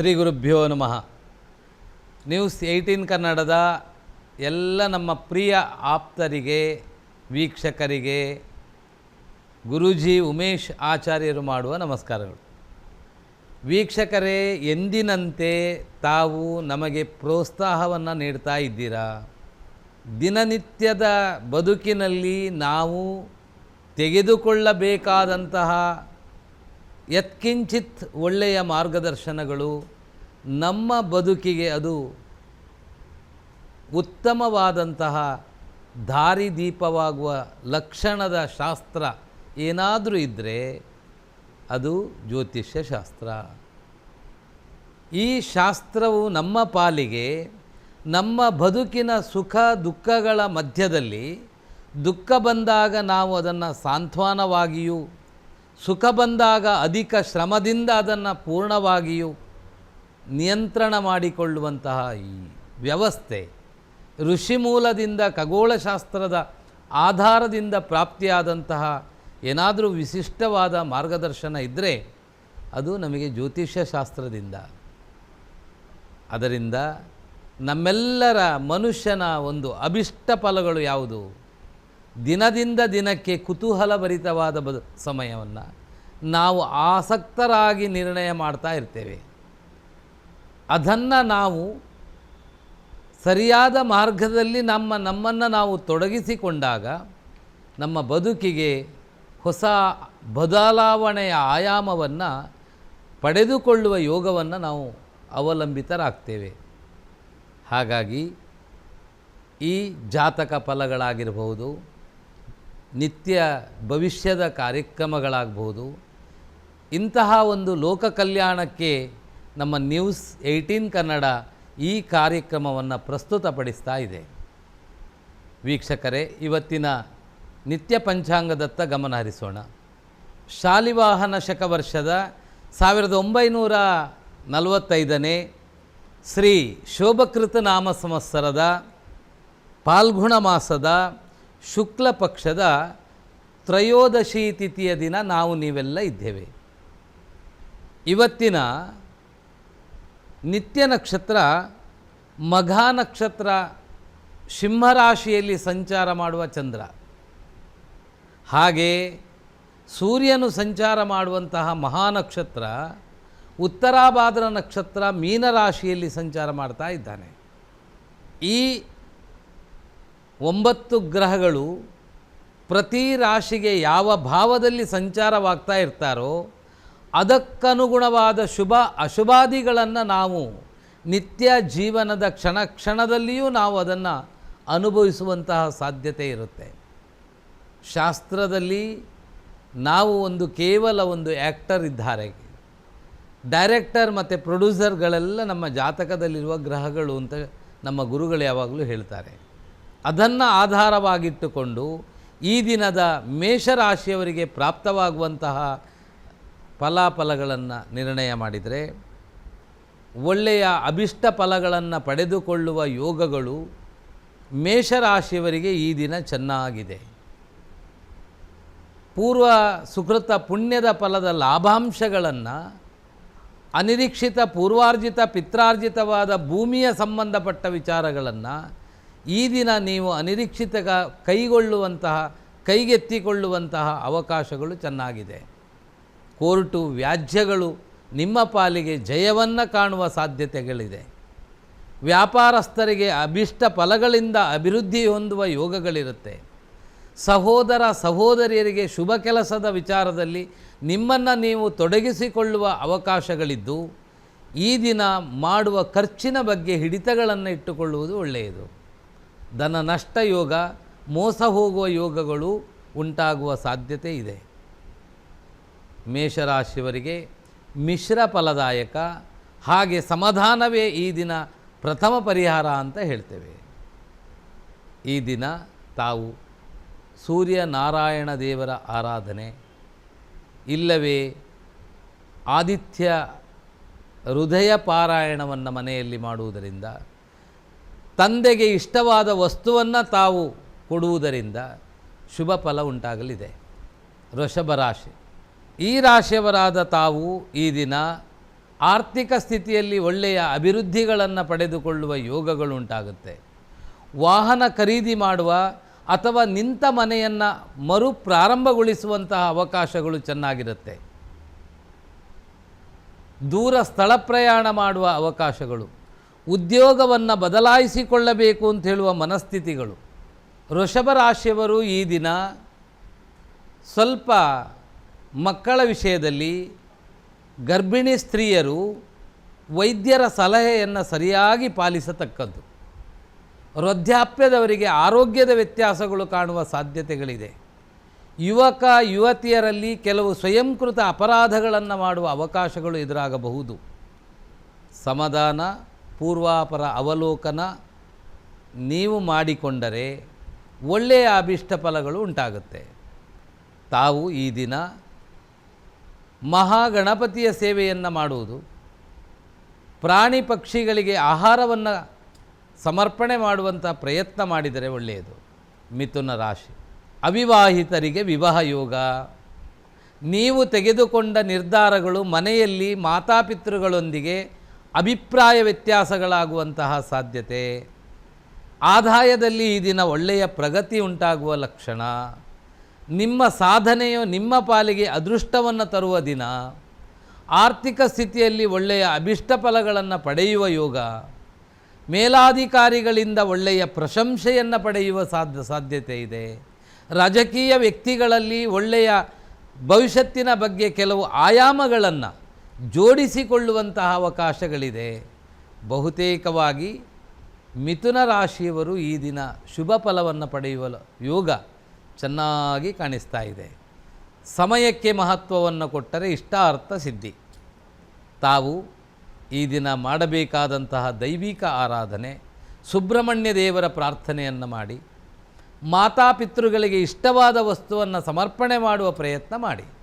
ಶ್ರೀ ಗುರುಭ್ಯೋ ನಮಃ. ನ್ಯೂಸ್ 18 ಕನ್ನಡದ ಎಲ್ಲ ನಮ್ಮ ಪ್ರಿಯ ಆಪ್ತರಿಗೆ, ವೀಕ್ಷಕರಿಗೆ ಗುರೂಜಿ ಉಮೇಶ್ ಆಚಾರ್ಯರು ಮಾಡುವ ನಮಸ್ಕಾರಗಳು. ವೀಕ್ಷಕರೇ, ಎಂದಿನಂತೆ ತಾವು ನಮಗೆ ಪ್ರೋತ್ಸಾಹವನ್ನು ನೀಡ್ತಾ ಇದ್ದೀರಾ. ದಿನನಿತ್ಯದ ಬದುಕಿನಲ್ಲಿ ನಾವು ತೆಗೆದುಕೊಳ್ಳಬೇಕಾದಂತಹ ಯತ್ಕಿಂಚಿತ್ ಒಳ್ಳೆಯ ಮಾರ್ಗದರ್ಶನಗಳು ನಮ್ಮ ಬದುಕಿಗೆ ಅದು ಉತ್ತಮವಾದಂತಹ ದಾರಿದೀಪವಾಗುವ ಲಕ್ಷಣದ ಶಾಸ್ತ್ರ ಏನಾದರೂ ಇದ್ದರೆ ಅದು ಜ್ಯೋತಿಷ್ಯ ಶಾಸ್ತ್ರ. ಈ ಶಾಸ್ತ್ರವು ನಮ್ಮ ಪಾಲಿಗೆ ನಮ್ಮ ಬದುಕಿನ ಸುಖ ದುಃಖಗಳ ಮಧ್ಯದಲ್ಲಿ ದುಃಖ ಬಂದಾಗ ನಾವು ಅದನ್ನು ಸಾಂತ್ವನವಾಗಿಯೂ, ಸುಖ ಬಂದಾಗ ಅಧಿಕ ಶ್ರಮದಿಂದ ಅದನ್ನು ಪೂರ್ಣವಾಗಿಯೂ ನಿಯಂತ್ರಣ ಮಾಡಿಕೊಳ್ಳುವಂತಹ ಈ ವ್ಯವಸ್ಥೆ ಋಷಿಮೂಲದಿಂದ, ಖಗೋಳಶಾಸ್ತ್ರದ ಆಧಾರದಿಂದ ಪ್ರಾಪ್ತಿಯಾದಂತಹ ಏನಾದರೂ ವಿಶಿಷ್ಟವಾದ ಮಾರ್ಗದರ್ಶನ ಇದ್ದರೆ ಅದು ನಮಗೆ ಜ್ಯೋತಿಷ್ಯ ಶಾಸ್ತ್ರದಿಂದ. ಅದರಿಂದ ನಮ್ಮೆಲ್ಲರ ಮನುಷ್ಯನ ಒಂದು ಅಭಿಷ್ಟ ಫಲಗಳು ಯಾವುದು? ದಿನದಿಂದ ದಿನಕ್ಕೆ ಕುತೂಹಲಭರಿತವಾದ ಸಮಯವನ್ನು ನಾವು ಆಸಕ್ತರಾಗಿ ನಿರ್ಣಯ ಮಾಡ್ತಾ ಇರ್ತೇವೆ. ಅದನ್ನು ನಾವು ಸರಿಯಾದ ಮಾರ್ಗದಲ್ಲಿ ನಮ್ಮನ್ನು ನಾವು ತೊಡಗಿಸಿಕೊಂಡಾಗ ನಮ್ಮ ಬದುಕಿಗೆ ಹೊಸ ಬದಲಾವಣೆಯ ಆಯಾಮವನ್ನು ಪಡೆದುಕೊಳ್ಳುವ ಯೋಗವನ್ನು ನಾವು ಅವಲಂಬಿತರಾಗ್ತೇವೆ. ಹಾಗಾಗಿ ಈ ಜಾತಕ ಫಲಗಳಾಗಿರ್ಬೋದು, ನಿತ್ಯ ಭವಿಷ್ಯದ ಕಾರ್ಯಕ್ರಮಗಳಾಗ್ಬೋದು, ಇಂತಹ ಒಂದು ಲೋಕ ಕಲ್ಯಾಣಕ್ಕೆ ನಮ್ಮ ನ್ಯೂಸ್ 18 ಕನ್ನಡ ಈ ಕಾರ್ಯಕ್ರಮವನ್ನು ಪ್ರಸ್ತುತಪಡಿಸ್ತಾ ಇದೆ. ವೀಕ್ಷಕರೇ, ಇವತ್ತಿನ ನಿತ್ಯ ಪಂಚಾಂಗದತ್ತ ಗಮನ ಹರಿಸೋಣ. ಶಾಲಿವಾಹನ ಶಕವರ್ಷದ 1945ನೇ ಶ್ರೀ ಶೋಭಕೃತ ನಾಮ ಸಂವತ್ಸರದ ಫಾಲ್ಗುಣ ಮಾಸದ ಶುಕ್ಲ ಪಕ್ಷದ ತ್ರಯೋದಶಿ ತಿಥಿಯ ದಿನ ನಾವು ನೀವೆಲ್ಲ ಇದ್ದೇವೆ. ಇವತ್ತಿನ ನಿತ್ಯ ನಕ್ಷತ್ರ ಮಘ ನಕ್ಷತ್ರ, ಸಿಂಹರಾಶಿಯಲ್ಲಿ ಸಂಚಾರ ಮಾಡುವ ಚಂದ್ರ. ಹಾಗೆ ಸೂರ್ಯನು ಸಂಚಾರ ಮಾಡುವಂತಹ ಮಹಾನಕ್ಷತ್ರ ಉತ್ತರಾಭಾದ್ರ ನಕ್ಷತ್ರ ಮೀನರಾಶಿಯಲ್ಲಿ ಸಂಚಾರ ಮಾಡ್ತಾ ಇದ್ದಾನೆ. ಈ 9 ಗ್ರಹಗಳು ಪ್ರತಿ ರಾಶಿಗೆ ಯಾವ ಭಾವದಲ್ಲಿ ಸಂಚಾರವಾಗ್ತಾ ಇರ್ತಾರೋ ಅದಕ್ಕನುಗುಣವಾದ ಶುಭ ಅಶುಭಾದಿಗಳನ್ನು ನಾವು ನಿತ್ಯ ಜೀವನದ ಕ್ಷಣ ಕ್ಷಣದಲ್ಲಿಯೂ ನಾವು ಅದನ್ನು ಅನುಭವಿಸುವಂತಹ ಸಾಧ್ಯತೆ ಇರುತ್ತೆ. ಶಾಸ್ತ್ರದಲ್ಲಿ ನಾವು ಕೇವಲ ಒಂದು ಆ್ಯಕ್ಟರ್ ಇದ್ದಾರೆ, ಡೈರೆಕ್ಟರ್ ಮತ್ತು ಪ್ರೊಡ್ಯೂಸರ್ಗಳೆಲ್ಲ ನಮ್ಮ ಜಾತಕದಲ್ಲಿರುವ ಗ್ರಹಗಳು ಅಂತ ನಮ್ಮ ಗುರುಗಳು ಯಾವಾಗಲೂ ಹೇಳ್ತಾರೆ. ಅದನ್ನು ಆಧಾರವಾಗಿಟ್ಟುಕೊಂಡು ಈ ದಿನದ ಮೇಷರಾಶಿಯವರಿಗೆ ಪ್ರಾಪ್ತವಾಗುವಂತಹ ಫಲಾಫಲಗಳನ್ನು ನಿರ್ಣಯ ಮಾಡಿದರೆ ಒಳ್ಳೆಯ ಅಭಿಷ್ಟ ಫಲಗಳನ್ನು ಪಡೆದುಕೊಳ್ಳುವ ಯೋಗಗಳು ಮೇಷರಾಶಿಯವರಿಗೆ ಈ ದಿನ ಚೆನ್ನಾಗಿದೆ. ಪೂರ್ವ ಸುಕೃತ ಪುಣ್ಯದ ಫಲದ ಲಾಭಾಂಶಗಳನ್ನು, ಅನಿರೀಕ್ಷಿತ ಪೂರ್ವಾರ್ಜಿತ ಪಿತ್ರಾರ್ಜಿತವಾದ ಭೂಮಿಯ ಸಂಬಂಧಪಟ್ಟ ವಿಚಾರಗಳನ್ನು ಈ ದಿನ ನೀವು ಅನಿರೀಕ್ಷಿತ ಕೈಗೆತ್ತಿಕೊಳ್ಳುವಂತಹ ಅವಕಾಶಗಳು ಚೆನ್ನಾಗಿದೆ. ಕೋರ್ಟು ವ್ಯಾಜ್ಯಗಳು ನಿಮ್ಮ ಪಾಲಿಗೆ ಜಯವನ್ನು ಕಾಣುವ ಸಾಧ್ಯತೆಗಳಿದೆ. ವ್ಯಾಪಾರಸ್ಥರಿಗೆ ಅಭಿಷ್ಟ ಫಲಗಳಿಂದ ಅಭಿವೃದ್ಧಿ ಹೊಂದುವ ಯೋಗಗಳಿರುತ್ತೆ. ಸಹೋದರ ಸಹೋದರಿಯರಿಗೆ ಶುಭ ಕೆಲಸದ ವಿಚಾರದಲ್ಲಿ ನಿಮ್ಮನ್ನು ನೀವು ತೊಡಗಿಸಿಕೊಳ್ಳುವ ಅವಕಾಶಗಳಿದ್ದು ಈ ದಿನ ಮಾಡುವ ಖರ್ಚಿನ ಬಗ್ಗೆ ಹಿಡಿತಗಳನ್ನು ಇಟ್ಟುಕೊಳ್ಳುವುದು ಒಳ್ಳೆಯದು. ಧನ ನಷ್ಟ ಯೋಗ, ಮೋಸ ಹೋಗುವ ಯೋಗಗಳು ಉಂಟಾಗುವ ಸಾಧ್ಯತೆ ಇದೆ. ಮೇಷರಾಶಿಯವರಿಗೆ ಮಿಶ್ರ ಫಲದಾಯಕ, ಹಾಗೆ ಸಮಾಧಾನವೇ ಈ ದಿನ ಪ್ರಥಮ ಪರಿಹಾರ ಅಂತ ಹೇಳ್ತೇವೆ. ಈ ದಿನ ತಾವು ಸೂರ್ಯನಾರಾಯಣ ದೇವರ ಆರಾಧನೆ ಇಲ್ಲವೇ ಆದಿತ್ಯ ಹೃದಯ ಪಾರಾಯಣವನ್ನು ಮನೆಯಲ್ಲಿ ಮಾಡುವುದರಿಂದ, ತಂದೆಗೆ ಇಷ್ಟವಾದ ವಸ್ತುವನ್ನು ತಾವು ಕೊಡುವುದರಿಂದ ಶುಭ ಫಲ ಉಂಟಾಗಲಿದೆ. ವೃಷಭ ರಾಶಿ, ಈ ರಾಶಿಯವರಾದ ತಾವು ಈ ದಿನ ಆರ್ಥಿಕ ಸ್ಥಿತಿಯಲ್ಲಿ ಒಳ್ಳೆಯ ಅಭಿವೃದ್ಧಿಗಳನ್ನು ಪಡೆದುಕೊಳ್ಳುವ ಯೋಗಗಳುಂಟಾಗುತ್ತೆ. ವಾಹನ ಖರೀದಿ ಮಾಡುವ ಅಥವಾ ನಿಂತ ಮನೆಯನ್ನು ಮರು ಪ್ರಾರಂಭಗೊಳಿಸುವಂತಹ ಅವಕಾಶಗಳು ಚೆನ್ನಾಗಿರುತ್ತೆ. ದೂರ ಸ್ಥಳ ಪ್ರಯಾಣ ಮಾಡುವ ಅವಕಾಶಗಳು, ಉದ್ಯೋಗವನ್ನು ಬದಲಾಯಿಸಿಕೊಳ್ಳಬೇಕು ಅಂತ ಹೇಳುವ ಮನಸ್ಥಿತಿಗಳು. ವೃಷಭ ರಾಶಿಯವರು ಈ ದಿನ ಸ್ವಲ್ಪ ಮಕ್ಕಳ ವಿಷಯದಲ್ಲಿ ಗರ್ಭಿಣಿ ಸ್ತ್ರೀಯರು ವೈದ್ಯರ ಸಲಹೆಯನ್ನು ಸರಿಯಾಗಿ ಪಾಲಿಸತಕ್ಕದ್ದು. ವೃದ್ಧಾಪ್ಯದವರಿಗೆ ಆರೋಗ್ಯದ ವ್ಯತ್ಯಾಸಗಳು ಕಾಣುವ ಸಾಧ್ಯತೆಗಳಿದೆ. ಯುವಕ ಯುವತಿಯರಲ್ಲಿ ಕೆಲವು ಸ್ವಯಂಕೃತ ಅಪರಾಧಗಳನ್ನು ಮಾಡುವ ಅವಕಾಶಗಳು ಎದುರಾಗಬಹುದು. ಸಮಾಧಾನ, ಪೂರ್ವಾಪರ ಅವಲೋಕನ ನೀವು ಮಾಡಿಕೊಂಡರೆ ಒಳ್ಳೆಯ ಅಭಿಷ್ಟ ಫಲಗಳು ಉಂಟಾಗುತ್ತೆ. ತಾವು ಈ ದಿನ ಮಹಾಗಣಪತಿಯ ಸೇವೆಯನ್ನು ಮಾಡುವುದು, ಪ್ರಾಣಿ ಪಕ್ಷಿಗಳಿಗೆ ಆಹಾರವನ್ನು ಸಮರ್ಪಣೆ ಮಾಡುವಂಥ ಪ್ರಯತ್ನ ಮಾಡಿದರೆ ಒಳ್ಳೆಯದು. ಮಿಥುನ ರಾಶಿ, ಅವಿವಾಹಿತರಿಗೆ ವಿವಾಹ ಯೋಗ. ನೀವು ತೆಗೆದುಕೊಂಡ ನಿರ್ಧಾರಗಳು ಮನೆಯಲ್ಲಿ ಮಾತಾಪಿತೃಗಳೊಂದಿಗೆ ಅಭಿಪ್ರಾಯ ವ್ಯತ್ಯಾಸಗಳಾಗುವಂತಹ ಸಾಧ್ಯತೆ. ಆದಾಯದಲ್ಲಿ ಈ ದಿನ ಒಳ್ಳೆಯ ಪ್ರಗತಿ ಉಂಟಾಗುವ ಲಕ್ಷಣ. ನಿಮ್ಮ ಸಾಧನೆಯು ನಿಮ್ಮ ಪಾಲಿಗೆ ಅದೃಷ್ಟವನ್ನು ತರುವ ದಿನ. ಆರ್ಥಿಕ ಸ್ಥಿತಿಯಲ್ಲಿ ಒಳ್ಳೆಯ ಅಭಿಷ್ಟ ಫಲಗಳನ್ನು ಪಡೆಯುವ ಯೋಗ. ಮೇಲಾಧಿಕಾರಿಗಳಿಂದ ಒಳ್ಳೆಯ ಪ್ರಶಂಸೆಯನ್ನು ಪಡೆಯುವ ಸಾಧ್ಯತೆ ಇದೆ. ರಾಜಕೀಯ ವ್ಯಕ್ತಿಗಳಲ್ಲಿ ಒಳ್ಳೆಯ ಭವಿಷ್ಯತ್ತಿನ ಬಗ್ಗೆ ಕೆಲವು ಆಯಾಮಗಳನ್ನು ಜೋಡಿಸಿಕೊಳ್ಳುವಂತಹ ಅವಕಾಶಗಳಿದೆ. ಬಹುತೇಕವಾಗಿ ಮಿಥುನ ರಾಶಿಯವರು ಈ ದಿನ ಶುಭ ಫಲವನ್ನು ಪಡೆಯುವ ಯೋಗ ಚೆನ್ನಾಗಿ ಕಾಣಿಸ್ತಾ ಇದೆ. ಸಮಯಕ್ಕೆ ಮಹತ್ವವನ್ನು ಕೊಟ್ಟರೆ ಇಷ್ಟಾರ್ಥ ಸಿದ್ಧಿ. ತಾವು ಈ ದಿನ ಮಾಡಬೇಕಾದಂತಹ ದೈವಿಕ ಆರಾಧನೆ, ಸುಬ್ರಹ್ಮಣ್ಯ ದೇವರ ಪ್ರಾರ್ಥನೆಯನ್ನು ಮಾಡಿ ಮಾತಾಪಿತೃಗಳಿಗೆ ಇಷ್ಟವಾದ ವಸ್ತುವನ್ನು ಸಮರ್ಪಣೆ ಮಾಡುವ ಪ್ರಯತ್ನ ಮಾಡಿ.